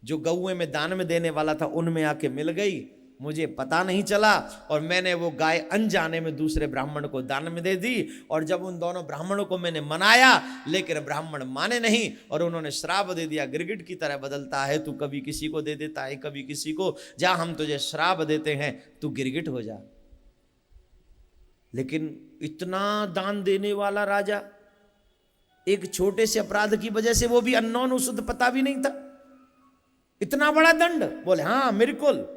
जो गौएं में दान में देने वाला था उनमें आके मिल गई, मुझे पता नहीं चला और मैंने वो गाय अनजाने में दूसरे ब्राह्मण को दान में दे दी। और जब उन दोनों ब्राह्मणों को मैंने मनाया, लेकिन ब्राह्मण माने नहीं और उन्होंने श्राप दे दिया, गिरगिट की तरह बदलता है तू, कभी किसी को दे देता है कभी किसी को, जा हम तुझे श्राप देते हैं तू गिरगिट हो जा। लेकिन इतना दान देने वाला राजा, एक छोटे से अपराध की वजह से, वो भी अननोन, उसे तो पता भी नहीं था, इतना बड़ा दंड। बोले हाँ बिल्कुल,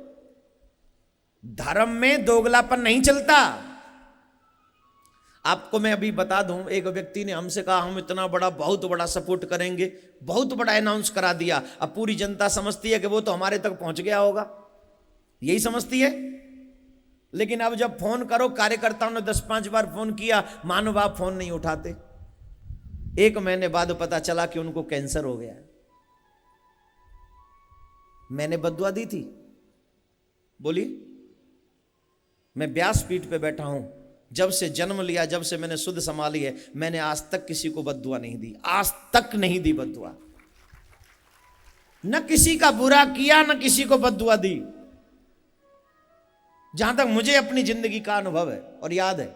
धर्म में दोगलापन नहीं चलता। आपको मैं अभी बता दूं, एक व्यक्ति ने हमसे कहा हम इतना बड़ा, बहुत बड़ा सपोर्ट करेंगे, बहुत बड़ा अनाउंस करा दिया, अब पूरी जनता समझती है कि वो तो हमारे तक पहुंच गया होगा, यही समझती है। लेकिन अब जब फोन करो, कार्यकर्ताओं ने 10-5 बार फोन किया, मानो आप फोन नहीं उठाते। 1 महीने बाद पता चला कि उनको कैंसर हो गया। मैंने बद्दुआ दी थी, बोलिए। मैं व्यासपीठ पे बैठा हूं, जब से जन्म लिया, जब से मैंने शुद्ध संभाली है, मैंने आज तक किसी को बद्दुआ नहीं दी, आज तक नहीं दी बद्दुआ, न किसी का बुरा किया, न किसी को बद्दुआ दी, जहां तक मुझे अपनी जिंदगी का अनुभव है और याद है।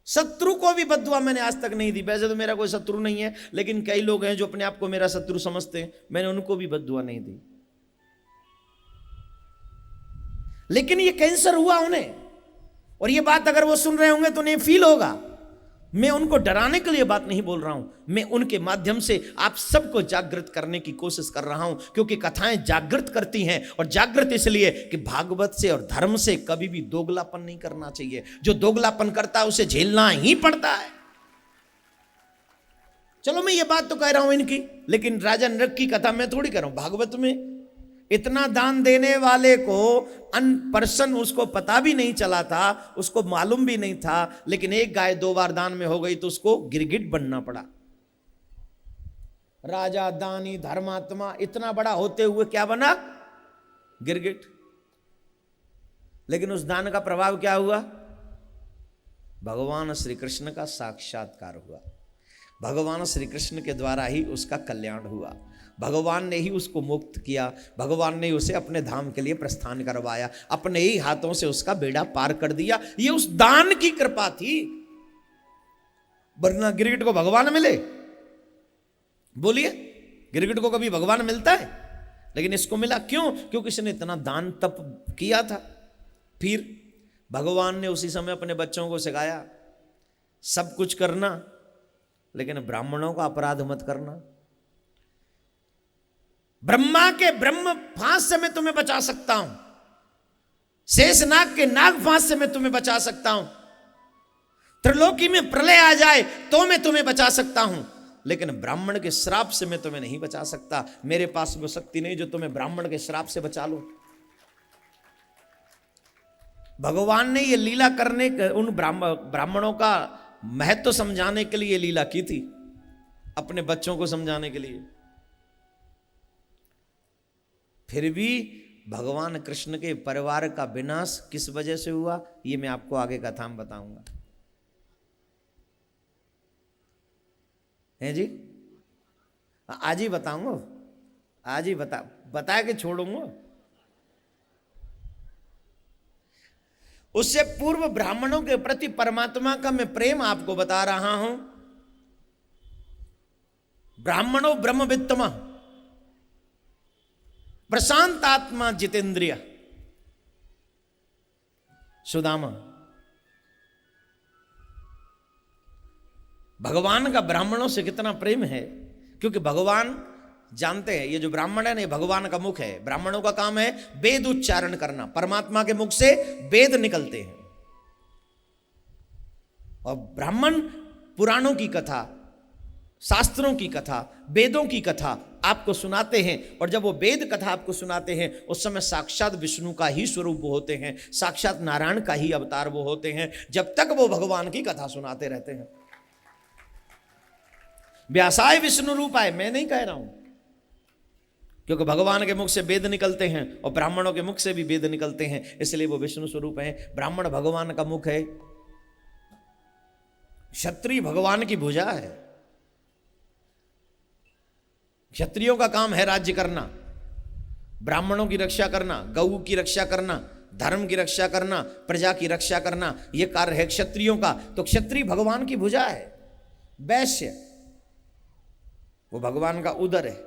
शत्रु को भी बद्दुआ मैंने आज तक नहीं दी। वैसे तो मेरा कोई शत्रु नहीं है, लेकिन कई लोग हैं जो अपने आप को मेरा शत्रु समझते हैं, मैंने उनको भी बद्दुआ नहीं दी। लेकिन ये कैंसर हुआ उन्हें, और ये बात अगर वो सुन रहे होंगे तो उन्हें फील होगा। मैं उनको डराने के लिए बात नहीं बोल रहा हूं, मैं उनके माध्यम से आप सबको जागृत करने की कोशिश कर रहा हूं, क्योंकि कथाएं जागृत करती हैं, और जागृत इसलिए कि भागवत से और धर्म से कभी भी दोगलापन नहीं करना चाहिए। जो दोगलापन करता है उसे झेलना ही पड़ता है। चलो मैं ये बात तो कह रहा हूं इनकी, लेकिन राजा नृग की कथा मैं थोड़ी कह रहा हूं। भागवत में इतना दान देने वाले को अनपर्सन, उसको पता भी नहीं चला था, उसको मालूम भी नहीं था, लेकिन एक गाय 2 बार दान में हो गई तो उसको गिरगिट बनना पड़ा। राजा, दानी, धर्मात्मा, इतना बड़ा होते हुए क्या बना? गिरगिट। लेकिन उस दान का प्रभाव क्या हुआ? भगवान श्री कृष्ण का साक्षात्कार हुआ, भगवान श्री कृष्ण के द्वारा ही उसका कल्याण हुआ, भगवान ने ही उसको मुक्त किया, भगवान ने उसे अपने धाम के लिए प्रस्थान करवाया, अपने ही हाथों से उसका बेड़ा पार कर दिया। ये उस दान की कृपा थी, वरना गिरगिट को भगवान मिले? बोलिए, गिरगिट को कभी भगवान मिलता है? लेकिन इसको मिला, क्यों? क्योंकि इसने इतना दान तप किया था। फिर भगवान ने उसी समय अपने बच्चों को सिखाया सब कुछ करना, लेकिन ब्राह्मणों का अपराध मत करना। ब्रह्मा के ब्रह्म फांस से मैं तुम्हें बचा सकता हूं, शेषनाग के नाग फांस से मैं तुम्हें बचा सकता हूं, त्रिलोकी में प्रलय आ जाए तो मैं तुम्हें बचा सकता हूं, लेकिन ब्राह्मण के श्राप से मैं तुम्हें नहीं बचा सकता। मेरे पास वो शक्ति नहीं जो तुम्हें ब्राह्मण के श्राप से बचा लो। भगवान ने ये लीला करने, उन ब्राह्मणों का महत्व समझाने के लिए लीला की थी, अपने बच्चों को समझाने के लिए। फिर भी भगवान कृष्ण के परिवार का विनाश किस वजह से हुआ, ये मैं आपको आगे कथा में बताऊंगा। हैं जी? आज ही बताऊंगा, आज ही बता के छोड़ूंगा। उससे पूर्व ब्राह्मणों के प्रति परमात्मा का मैं प्रेम आपको बता रहा हूं। ब्राह्मणो ब्रह्मवित्तम प्रशांत आत्मा जितेंद्रिय। सुदामा, भगवान का ब्राह्मणों से कितना प्रेम है, क्योंकि भगवान जानते हैं ये जो ब्राह्मण है ना, भगवान का मुख है। ब्राह्मणों का काम है वेद उच्चारण करना, परमात्मा के मुख से वेद निकलते हैं। और ब्राह्मण पुराणों की कथा, शास्त्रों की कथा, वेदों की कथा आपको सुनाते हैं, और जब वो वेद कथा आपको सुनाते हैं उस समय साक्षात विष्णु का ही स्वरूप वो होते हैं, साक्षात नारायण का ही अवतार वो होते हैं, जब तक वो भगवान की कथा सुनाते रहते हैं। व्यासाय विष्णु रूपाय, मैं नहीं कह रहा हूं, क्योंकि भगवान के मुख से वेद निकलते हैं और ब्राह्मणों के मुख से भी वेद निकलते हैं, इसलिए वो विष्णु स्वरूप है। ब्राह्मण भगवान का मुख है, क्षत्रिय भगवान की भुजा है। क्षत्रियों का काम है राज्य करना, ब्राह्मणों की रक्षा करना, गऊ की रक्षा करना, धर्म की रक्षा करना, प्रजा की रक्षा करना, यह कार्य है क्षत्रियों का। तो क्षत्रिय भगवान की भुजा है, वैश्य वो भगवान का उदर है।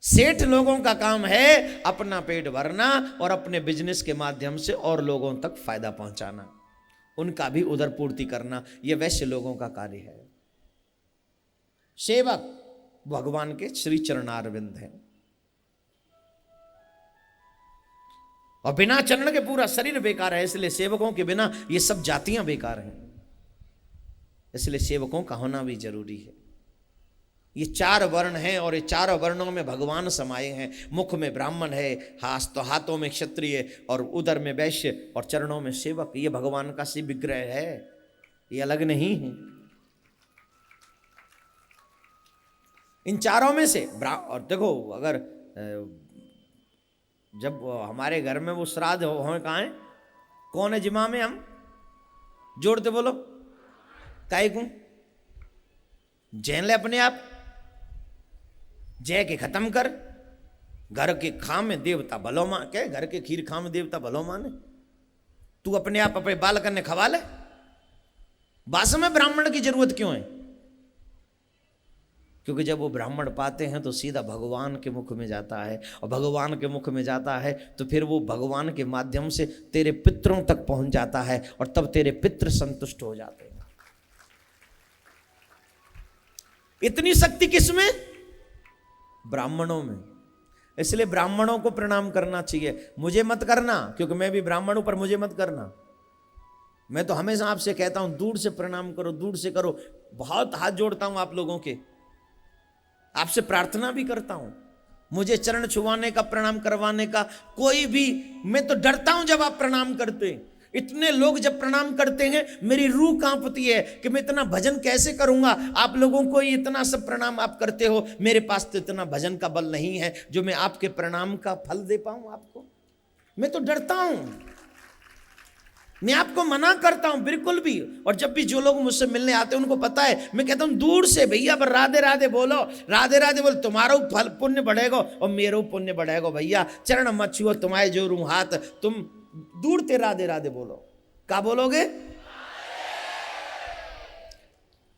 सेठ लोगों का काम है अपना पेट भरना और अपने बिजनेस के माध्यम से और लोगों तक फायदा पहुंचाना, उनका भी उदर पूर्ति करना, यह वैश्य लोगों का कार्य है। सेवक भगवान के श्री चरणारविंद हैं, और बिना चरण के पूरा शरीर बेकार है, इसलिए सेवकों के बिना ये सब जातियां बेकार हैं, इसलिए सेवकों का होना भी जरूरी है। ये 4 वर्ण हैं और ये 4 वर्णों में भगवान समाये हैं। मुख में ब्राह्मण है, हाथों में क्षत्रिय और उदर में वैश्य और चरणों में सेवक। ये भगवान का शिव विग्रह है, ये अलग नहीं है। इन 4 में से और देखो, अगर जब हमारे घर में वो श्राद्ध हो कहाँ है, कौन है जिमा में, हम जोड़ते बोलो, काहे को जैन ले अपने आप, जय के खत्म कर। घर के खाम में देवता भलो मान, क्या घर के खीर खाम में देवता भलो माने, तू अपने आप अपने बालक ने खवा ले। वास्तव में ब्राह्मण की जरूरत क्यों है? क्योंकि जब वो ब्राह्मण पाते हैं तो सीधा भगवान के मुख में जाता है, और भगवान के मुख में जाता है तो फिर वो भगवान के माध्यम से तेरे पितरों तक पहुंच जाता है, और तब तेरे पितृ संतुष्ट हो जाते हैं। इतनी शक्ति किसमें? ब्राह्मणों में। इसलिए ब्राह्मणों को प्रणाम करना चाहिए, मुझे मत करना, क्योंकि मैं भी ब्राह्मण हूं, पर मुझे मत करना। मैं तो हमेशा आपसे कहता हूं दूर से प्रणाम करो, दूर से करो। बहुत हाथ जोड़ता हूं आप लोगों के, आपसे प्रार्थना भी करता हूं, मुझे चरण छुआने का, प्रणाम करवाने का कोई भी, मैं तो डरता हूं जब आप प्रणाम करते। इतने लोग जब प्रणाम करते हैं मेरी रूह कांपती है कि मैं इतना भजन कैसे करूंगा। आप लोगों को इतना सब प्रणाम आप करते हो, मेरे पास तो इतना भजन का बल नहीं है जो मैं आपके प्रणाम का फल दे पाऊं आपको। मैं तो डरता हूं, मैं आपको मना करता हूं बिल्कुल भी। और जब भी जो लोग मुझसे मिलने आते हैं उनको पता है, मैं कहता हूं दूर से भैया पर राधे राधे बोलो, राधे राधे बोलो, तुम्हारा फल पुण्य बढ़ेगा और मेरा पुण्य बढ़ेगा। भैया चरण मत छुओ, तुम्हारे जोड़ूं हाथ, तुम दूर ते राधे राधे बोलो। क्या बोलोगे?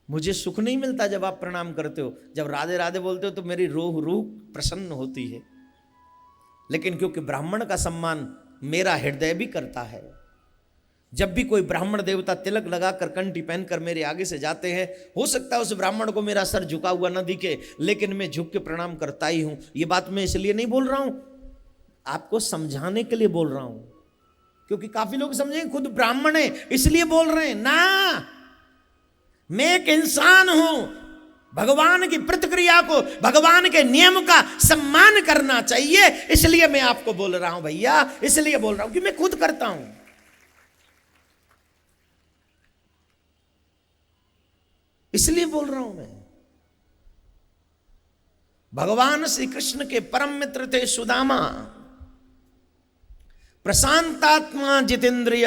मुझे सुख नहीं मिलता जब आप प्रणाम करते हो, जब राधे राधे बोलते हो तो मेरी रूह प्रसन्न होती है। लेकिन क्योंकि ब्राह्मण का सम्मान मेरा हृदय भी करता है, जब भी कोई ब्राह्मण देवता तिलक लगाकर कंठी पहनकर मेरे आगे से जाते हैं, हो सकता है उस ब्राह्मण को मेरा सर झुका हुआ न दिखे, लेकिन मैं झुक के प्रणाम करता ही हूं। ये बात मैं इसलिए नहीं बोल रहा हूं, आपको समझाने के लिए बोल रहा हूं, क्योंकि काफी लोग समझेंगे खुद ब्राह्मण है इसलिए बोल रहे हैं। ना, मैं एक इंसान हूं, भगवान की प्रतिक्रिया को, भगवान के नियम का सम्मान करना चाहिए, इसलिए मैं आपको बोल रहा हूं भैया, इसलिए बोल रहा हूं कि मैं खुद करता हूं। इसलिए बोल रहा हूं मैं। भगवान श्री कृष्ण के परम मित्र थे सुदामा, प्रशांतात्मा जितेंद्रिय,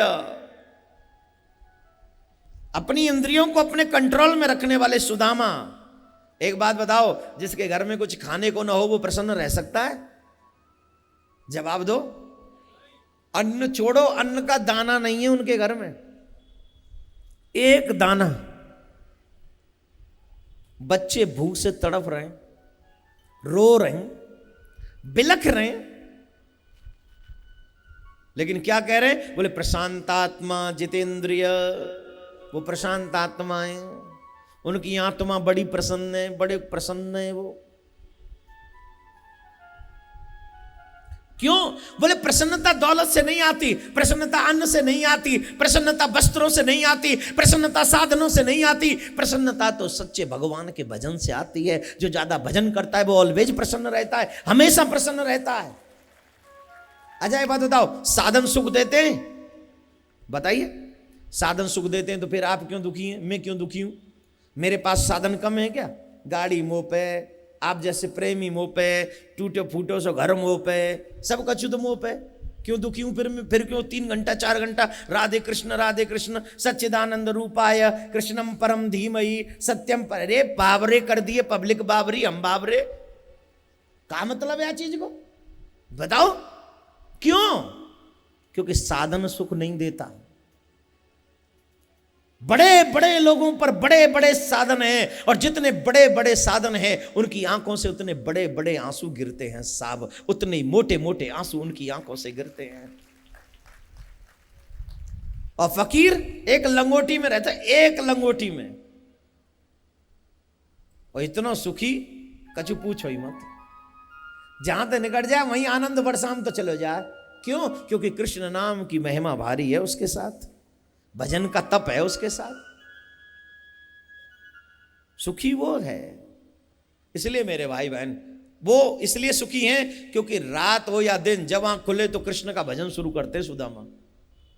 अपनी इंद्रियों को अपने कंट्रोल में रखने वाले सुदामा। एक बात बताओ, जिसके घर में कुछ खाने को ना हो वो प्रसन्न रह सकता है? जवाब दो। अन्न छोड़ो, अन्न का दाना नहीं है उनके घर में, एक दाना। बच्चे भूख से तड़प रहे हैं, रो रहे हैं, बिलख रहे हैं, लेकिन क्या कह रहे हैं? बोले प्रशांतात्मा जितेंद्रिय। वो प्रशांत आत्मा है, उनकी आत्मा बड़ी प्रसन्न है, बड़े प्रसन्न है वो। क्यों? बोले प्रसन्नता दौलत से नहीं आती, प्रसन्नता अन्न से नहीं आती, प्रसन्नता वस्त्रों से नहीं आती, प्रसन्नता साधनों से नहीं आती, प्रसन्नता तो सच्चे भगवान के भजन से आती है। जो ज्यादा भजन करता है वो ऑलवेज प्रसन्न रहता है, हमेशा प्रसन्न रहता है। अजय बात बताओ, साधन सुख देते हैं? बताइए, साधन सुख देते हैं तो फिर आप क्यों दुखी हैं? मैं क्यों दुखी हूं? मेरे पास साधन कम है क्या? गाड़ी मोह पे, आप जैसे प्रेमी मोह पे, टूटे फूटे सो घर मोह पे, सब कछु तो मोह पे। क्यों दुखी हूं फिर क्यों 3 घंटा 4 घंटा राधे कृष्ण सच्चिदानंद रूपाय कृष्णम परम धीमहि सत्यम पर। अरे बाबरे कर दिए, पब्लिक बाबरी, हम बाबरे। क्या मतलब है चीज को बताओ? क्यों? क्योंकि साधन सुख नहीं देता। बड़े बड़े लोगों पर बड़े बड़े साधन हैं, और जितने बड़े बड़े साधन हैं उनकी आंखों से उतने बड़े बड़े आंसू गिरते हैं साहब, उतने मोटे मोटे आंसू उनकी आंखों से गिरते हैं। और फकीर एक लंगोटी में रहता है, एक लंगोटी में, और इतना सुखी कछु पूछो ही मत। जहां तक निकट जाए वहीं आनंद बरसाम तो चलो जाए। क्यों? क्योंकि कृष्ण नाम की महिमा भारी है उसके साथ, भजन का तप है उसके साथ, सुखी वो है। इसलिए मेरे भाई बहन, वो इसलिए सुखी हैं क्योंकि रात हो या दिन जब आंख खुले तो कृष्ण का भजन शुरू करते सुदामा।